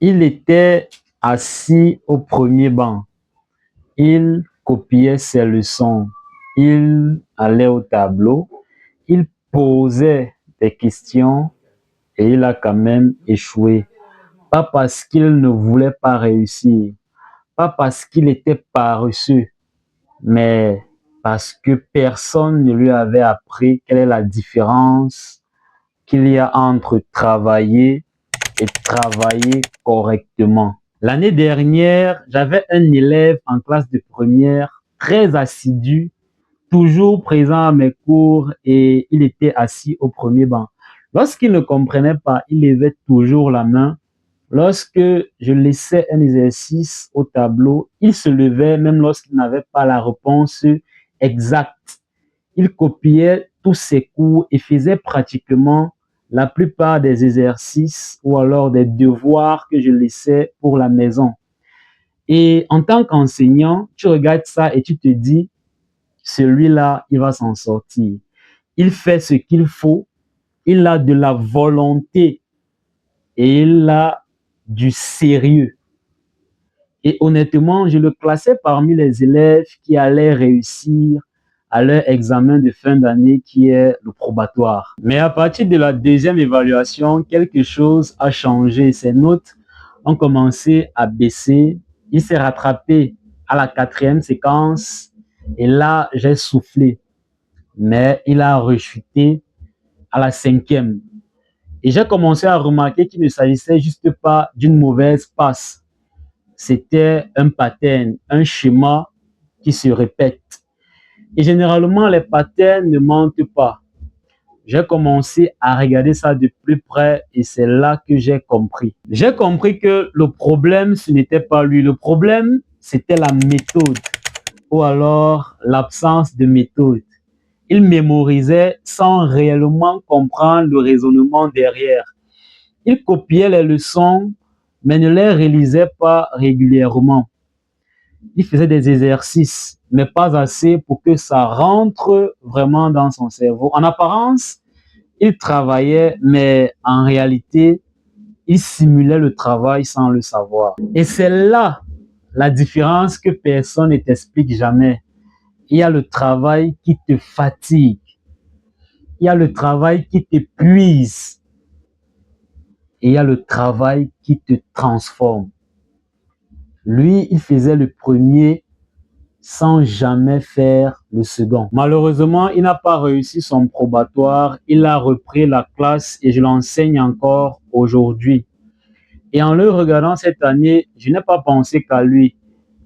Il était assis au premier banc. Il copiait ses leçons. Il allait au tableau. Il posait des questions et il a quand même échoué. Pas parce qu'il ne voulait pas réussir, pas parce qu'il était paresseux, mais parce que personne ne lui avait appris quelle est la différence qu'il y a entre travailler et travailler correctement. L'année dernière, j'avais un élève en classe de première très assidu, toujours présent à mes cours et il était assis au premier banc. Lorsqu'il ne comprenait pas, il levait toujours la main. Lorsque je laissais un exercice au tableau, il se levait même lorsqu'il n'avait pas la réponse exacte. Il copiait tous ses cours et faisait pratiquement la plupart des exercices ou alors des devoirs que je laissais pour la maison. Et en tant qu'enseignant, tu regardes ça et tu te dis, celui-là, il va s'en sortir. Il fait ce qu'il faut, il a de la volonté et il a du sérieux. Et honnêtement, je le classais parmi les élèves qui allaient réussir à leur examen de fin d'année qui est le probatoire. Mais à partir de la deuxième évaluation, quelque chose a changé. Ses notes ont commencé à baisser. Il s'est rattrapé à la quatrième séquence et là, j'ai soufflé. Mais il a rechuté à la cinquième. Et j'ai commencé à remarquer qu'il ne s'agissait juste pas d'une mauvaise passe. C'était un pattern, un schéma qui se répète. Et généralement, les patterns ne mentent pas. J'ai commencé à regarder ça de plus près et c'est là que j'ai compris. J'ai compris que le problème, ce n'était pas lui. Le problème, c'était la méthode ou alors l'absence de méthode. Il mémorisait sans réellement comprendre le raisonnement derrière. Il copiait les leçons, mais ne les réalisait pas régulièrement. Il faisait des exercices, mais pas assez pour que ça rentre vraiment dans son cerveau. En apparence, il travaillait, mais en réalité, il simulait le travail sans le savoir. Et c'est là la différence que personne ne t'explique jamais. Il y a le travail qui te fatigue. Il y a le travail qui t'épuise. Et il y a le travail qui te transforme. Lui, il faisait le premier sans jamais faire le second. Malheureusement, il n'a pas réussi son probatoire. Il a repris la classe et je l'enseigne encore aujourd'hui. Et en le regardant cette année, je n'ai pas pensé qu'à lui.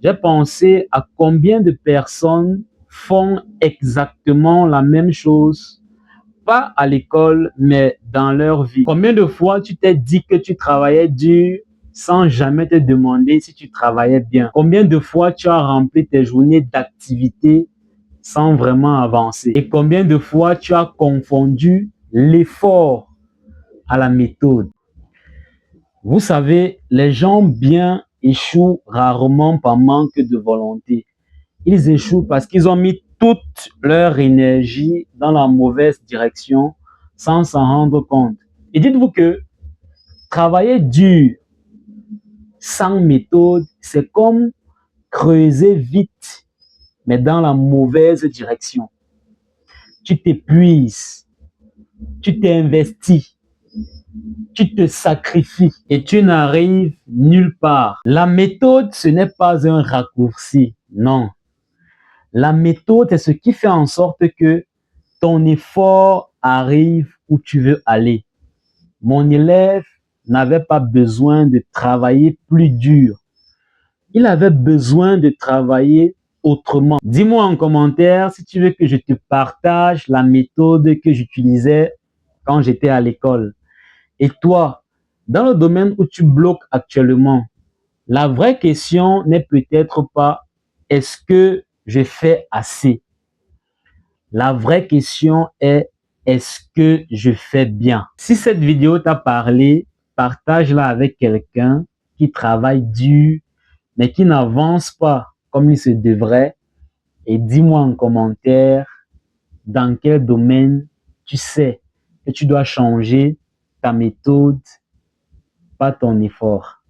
J'ai pensé à combien de personnes font exactement la même chose, pas à l'école, mais dans leur vie. Combien de fois tu t'es dit que tu travaillais dur sans jamais te demander si tu travaillais bien? Combien de fois tu as rempli tes journées d'activité sans vraiment avancer? Et combien de fois tu as confondu l'effort à la méthode? Vous savez, les gens bien échouent rarement par manque de volonté. Ils échouent parce qu'ils ont mis toute leur énergie dans la mauvaise direction sans s'en rendre compte. Et dites-vous que travailler dur sans méthode, c'est comme creuser vite, mais dans la mauvaise direction. Tu t'épuises, tu t'investis, tu te sacrifies et tu n'arrives nulle part. La méthode, ce n'est pas un raccourci, non. La méthode est ce qui fait en sorte que ton effort arrive où tu veux aller. Mon élève n'avait pas besoin de travailler plus dur. Il avait besoin de travailler autrement. Dis-moi en commentaire si tu veux que je te partage la méthode que j'utilisais quand j'étais à l'école. Et toi, dans le domaine où tu bloques actuellement, la vraie question n'est peut-être pas est-ce que je fais assez? La vraie question est est-ce que je fais bien? Si cette vidéo t'a parlé, partage-la avec quelqu'un qui travaille dur, mais qui n'avance pas comme il se devrait. Et dis-moi en commentaire dans quel domaine tu sais que tu dois changer ta méthode, pas ton effort.